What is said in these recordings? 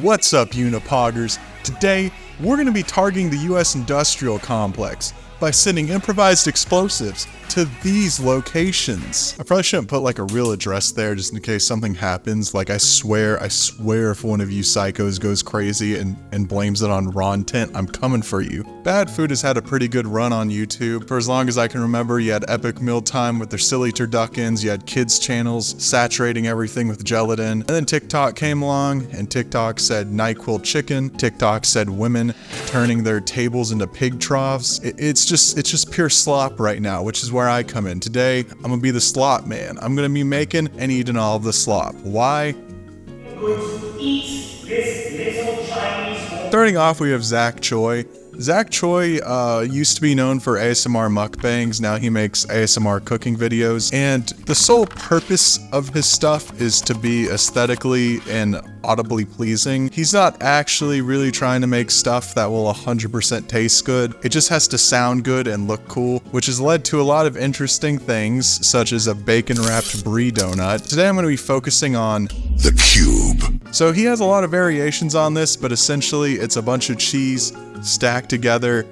What's up, Unipoggers? Today, we're going to be targeting the US industrial complex by sending improvised explosives to these locations. I probably shouldn't put like a real address there just in case something happens. Like I swear if one of you psychos goes crazy and blames it on Ron Tent, I'm coming for you. Bad Food has had a pretty good run on YouTube. For as long as I can remember, you had Epic Mealtime with their silly turduckens, you had kids channels saturating everything with gelatin, and then TikTok came along and TikTok said NyQuil chicken, TikTok said women turning their tables into pig troughs. It's just pure slop right now, which is where I come in. Today, I'm gonna be the slop man. I'm gonna be making and eating all of the slop. Why? Starting off, we have Zack Choi. Zack Choi used to be known for ASMR mukbangs. Now he makes ASMR cooking videos, and the sole purpose of his stuff is to be aesthetically and audibly pleasing. He's not actually really trying to make stuff that will 100% taste good. It just has to sound good and look cool, which has led to a lot of interesting things, such as a bacon-wrapped brie donut. Today I'm going to be focusing on the cube. So he has a lot of variations on this, but essentially it's a bunch of cheese stacked together,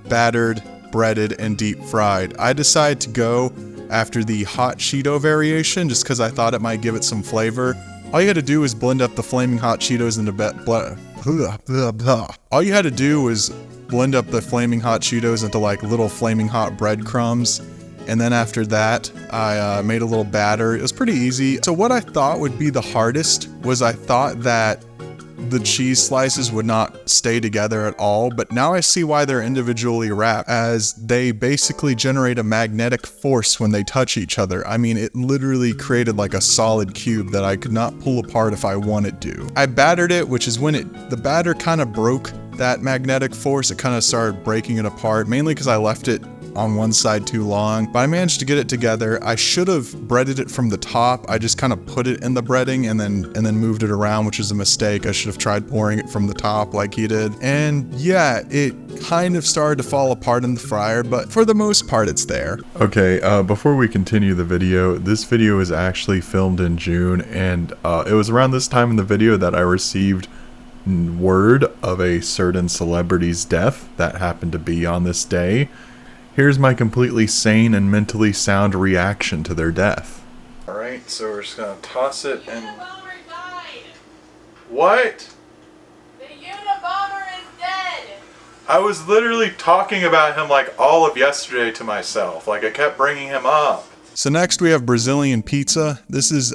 battered, breaded, and deep fried. I decided to go after the hot Cheeto variation just because I thought it might give it some flavor. All you had to do was blend up the flaming hot Cheetos into all you had to do was blend up the flaming hot Cheetos into like little flaming hot breadcrumbs. And then after that, I made a little batter. It was pretty easy. So what I thought would be the hardest was I thought that the cheese slices would not stay together at all, but now I see why they're individually wrapped, as they basically generate a magnetic force when they touch each other. I mean, it literally created like a solid cube that I could not pull apart if I wanted to. I battered it, which is when the batter kind of broke that magnetic force. It kind of started breaking it apart, mainly because I left it on one side too long, but I managed to get it together. I should have breaded it from the top. I just kind of put it in the breading and then moved it around, which is a mistake. I should have tried pouring it from the top like he did. And yeah, it kind of started to fall apart in the fryer, but for the most part, it's there. Okay, before we continue the video, this video was actually filmed in June, and it was around this time in the video that I received word of a certain celebrity's death that happened to be on this day. Here's my completely sane and mentally sound reaction to their death. Alright, so we're just gonna toss it and... The Unabomber died! What? The Unabomber is dead! I was literally talking about him like all of yesterday to myself. Like I kept bringing him up. So next we have Brazilian pizza. This is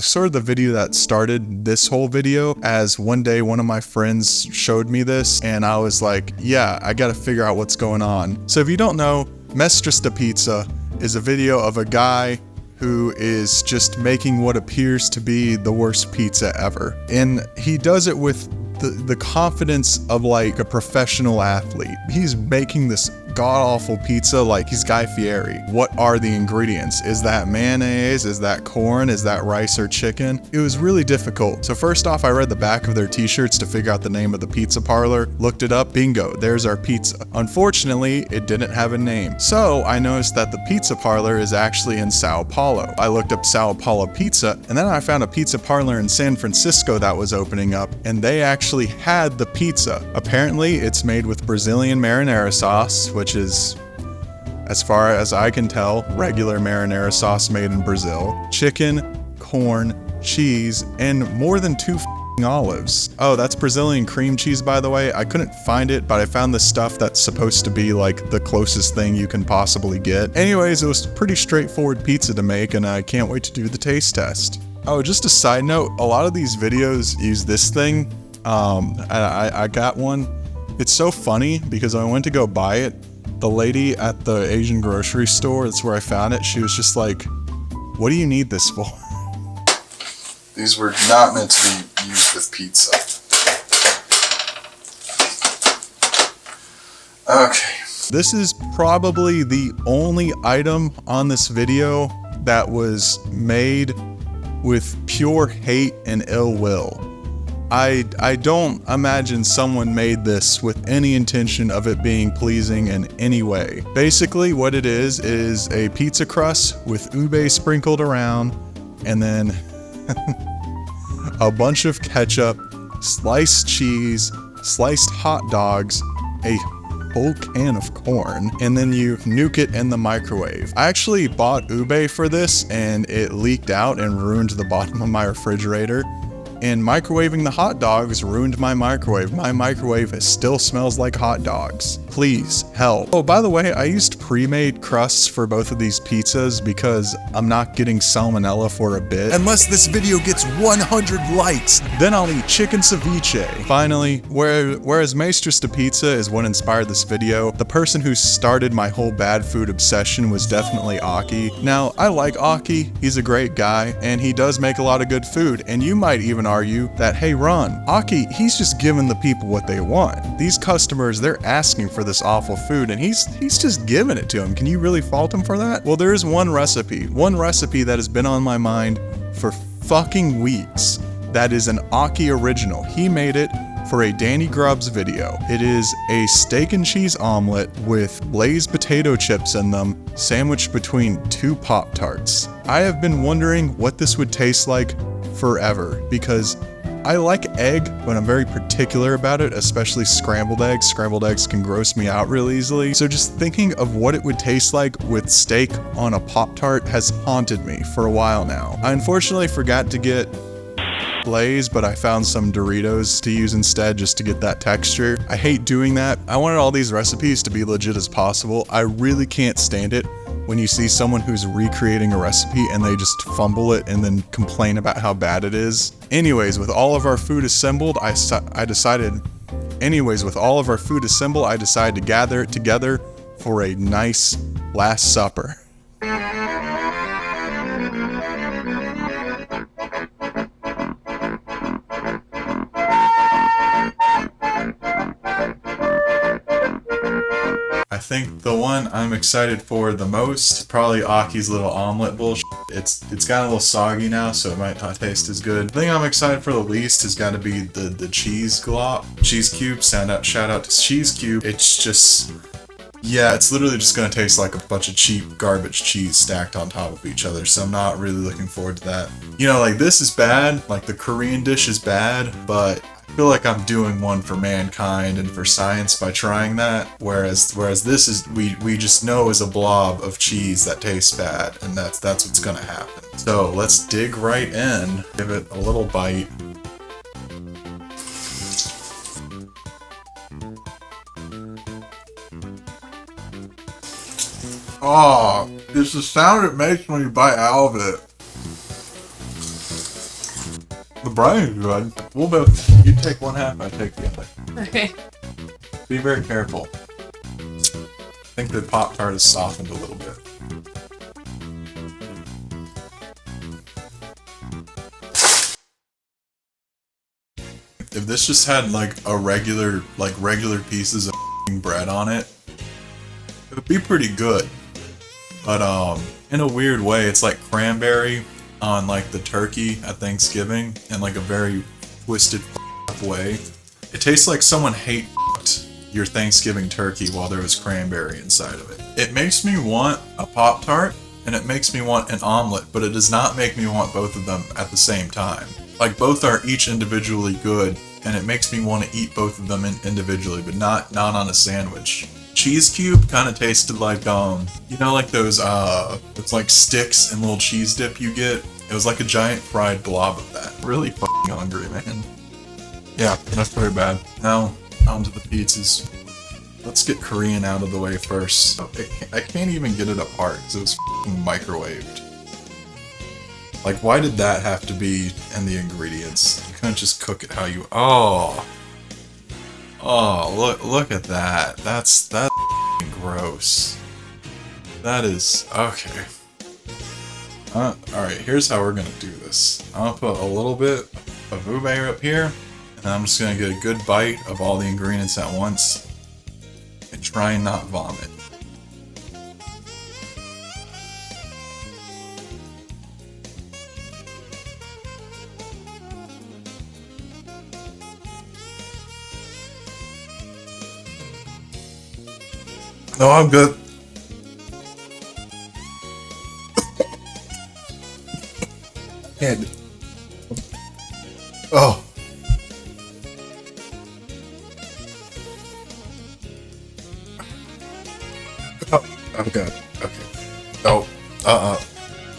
sort of the video that started this whole video, as one day one of my friends showed me this and I was like, yeah, I gotta figure out what's going on. So if you don't know, Mestrista Pizza is a video of a guy who is just making what appears to be the worst pizza ever. And he does it with the confidence of like a professional athlete. He's making this god-awful pizza like he's Guy Fieri. What are the ingredients? Is that mayonnaise? Is that corn? Is that rice or chicken? It was really difficult. So first off, I read the back of their t-shirts to figure out the name of the pizza parlor, looked it up, bingo, there's our pizza. Unfortunately, it didn't have a name. So I noticed that the pizza parlor is actually in Sao Paulo. I looked up Sao Paulo pizza, and then I found a pizza parlor in San Francisco that was opening up, and they actually had the pizza. Apparently, it's made with Brazilian marinara sauce, which is, as far as I can tell, regular marinara sauce made in Brazil, chicken, corn, cheese, and more than 2 olives. Oh, that's Brazilian cream cheese, by the way. I couldn't find it, but I found this stuff that's supposed to be like the closest thing you can possibly get. Anyways, it was a pretty straightforward pizza to make, and I can't wait to do the taste test. Oh, just a side note, a lot of these videos use this thing. I got one. It's so funny because I went to go buy it. The lady at the Asian grocery store, that's where I found it, she was just like, what do you need this for? These were not meant to be used with pizza. Okay. This is probably the only item on this video that was made with pure hate and ill will. I don't imagine someone made this with any intention of it being pleasing in any way. Basically what it is a pizza crust with ube sprinkled around, and then a bunch of ketchup sliced cheese, sliced hot dogs, a whole can of corn, and then you nuke it in the microwave. I actually bought ube for this and it leaked out and ruined the bottom of my refrigerator. And microwaving the hot dogs ruined my microwave. My microwave still smells like hot dogs. Please, help. Oh, by the way, I used pre-made crusts for both of these pizzas because I'm not getting salmonella for a bit. Unless this video gets 100 likes, then I'll eat chicken ceviche. Finally, whereas Maestros de Pizza is what inspired this video, the person who started my whole bad food obsession was definitely Ocky. Now, I like Ocky, he's a great guy, and he does make a lot of good food, and you might even argue that, hey Ron, Ocky, he's just giving the people what they want. These customers, they're asking for this awful food and he's just giving it to them. Can you really fault him for that? Well, there is one recipe that has been on my mind for fucking weeks. That is an Ocky original. He made it for a Danny Grubbs video. It is a steak and cheese omelet with glazed potato chips in them, sandwiched between 2 Pop-Tarts. I have been wondering what this would taste like forever because I like egg, but I'm very particular about it, especially scrambled eggs. Scrambled eggs can gross me out real easily. So just thinking of what it would taste like with steak on a Pop-Tart has haunted me for a while now. I unfortunately forgot to get Blaze, but I found some Doritos to use instead just to get that texture. I hate doing that. I wanted all these recipes to be legit as possible. I really can't stand it when you see someone who's recreating a recipe and they just fumble it and then complain about how bad it is. Anyways, with all of our food assembled, I decided to gather it together for a nice Last Supper. I think the one I'm excited for the most, probably Ocky's little omelet bullshit. It's gotten a little soggy now, so it might not taste as good. The thing I'm excited for the least has got to be the cheese glop. Cheese cube, shout out to Cheese Cube. It's just, yeah, it's literally just gonna taste like a bunch of cheap garbage cheese stacked on top of each other, so I'm not really looking forward to that. You know, like this is bad, like the Korean dish is bad, but I feel like I'm doing one for mankind and for science by trying that, whereas this is, we just know is a blob of cheese that tastes bad, and that's what's gonna happen. So let's dig right in, give it a little bite. Oh, it's the sound it makes when you bite out of it. The brain's good. We'll both, you take one half, I take the other. Okay. Be very careful. I think the Pop-Tart has softened a little bit. If this just had like regular pieces of bread on it, it would be pretty good. But in a weird way, it's like cranberry on like the turkey at Thanksgiving in like a very twisted way. It tastes like someone hate-fucked your Thanksgiving turkey while there was cranberry inside of it. It makes me want a Pop-Tart and it makes me want an omelet, but it does not make me want both of them at the same time. Like both are each individually good and it makes me want to eat both of them individually, but not on a sandwich. Cheese cube kind of tasted like, you know, like those, it's like sticks and little cheese dip you get. It was like a giant fried blob of that. Really fucking hungry, man. Yeah, that's very bad. Now, onto the pizzas. Let's get Korean out of the way first. I can't even get it apart because it was fucking microwaved. Like, why did that have to be in the ingredients? You couldn't just cook it how you... Oh, look at that. That's gross. That is... Okay. Alright, here's how we're gonna do this. I'm gonna put a little bit of ube up here, and I'm just gonna get a good bite of all the ingredients at once, and try and not vomit. No, I'm good. Oh. Oh god. Okay. No.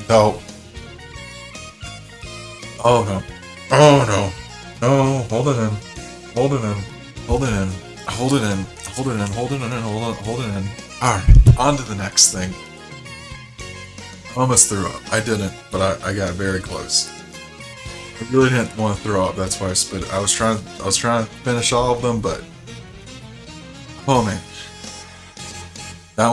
No. Oh no. Oh no. No. Hold it in. Hold it in. Hold it in. Hold it in. Hold it in. Hold it in. Hold it in. Alright. On to the next thing. I almost threw up. I didn't, but I got very close. I really didn't want to throw up. That's why I spit it. I was trying to finish all of them, but oh man. That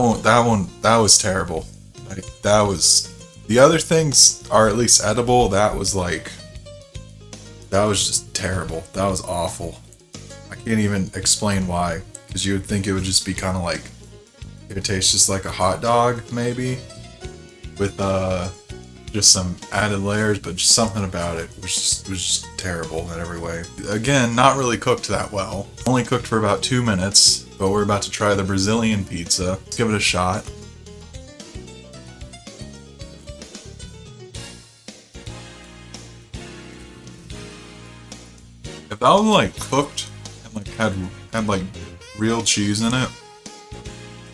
was terrible. Like, that was... The other things are at least edible. That was just terrible. That was awful. I can't even explain why. Because you would think it would just be kind of like... It would taste just like a hot dog, maybe. With, just some added layers, but just something about it was just terrible in every way. Again, not really cooked that well. Only cooked for about 2 minutes, but we're about to try the Brazilian pizza. Let's give it a shot. If that was like cooked and like had like real cheese in it,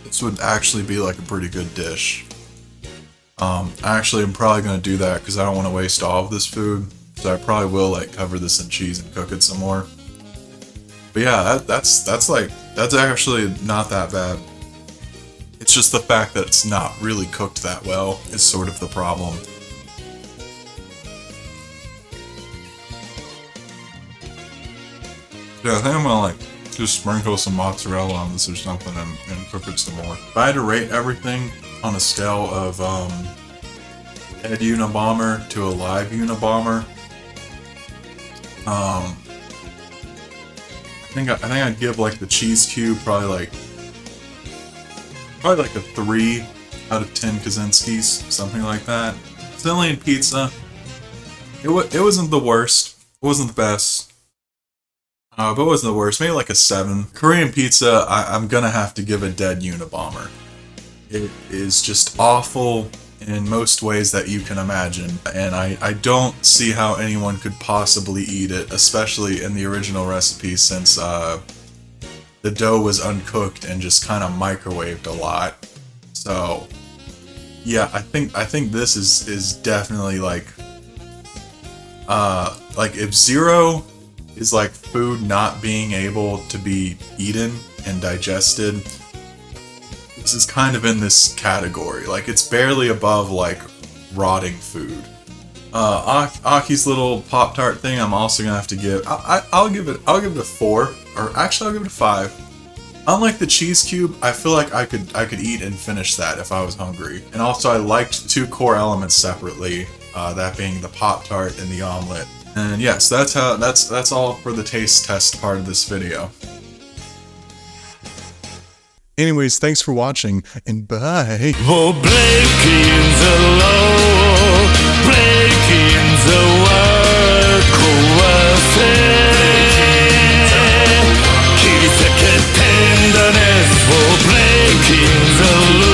this would actually be like a pretty good dish. Actually, I'm probably gonna do that because I don't want to waste all of this food. So I probably will like cover this in cheese and cook it some more. But yeah, that's actually not that bad. It's just the fact that it's not really cooked that well is sort of the problem. Yeah, I think I'm gonna like just sprinkle some mozzarella on this or something and cook it some more. If I had to rate everything on a scale of dead Unabomber to a live Unabomber, I think I'd give like the cheese cube probably like a 3 out of 10 Kaczynskis, something like that. Brazilian pizza, it wasn't the worst, it wasn't the best, but it wasn't the worst. Maybe like a 7. Korean pizza, I'm gonna have to give a dead Unabomber. It is just awful in most ways that you can imagine, and I don't see how anyone could possibly eat it, especially in the original recipe, since the dough was uncooked and just kind of microwaved a lot. So yeah, I think this is definitely like if 0 is like food not being able to be eaten and digested, this is kind of in this category. Like, it's barely above like rotting food. Ocky's little Pop-Tart thing, I'm also gonna have to give. I'll give it a 4, or actually I'll give it a 5. Unlike the cheese cube, I feel like I could eat and finish that if I was hungry. And also, I liked 2 core elements separately, that being the Pop-Tart and the omelet. And yes, that's all for the taste test part of this video. Anyways, thanks for watching, and bye. We're breaking the law, breaking the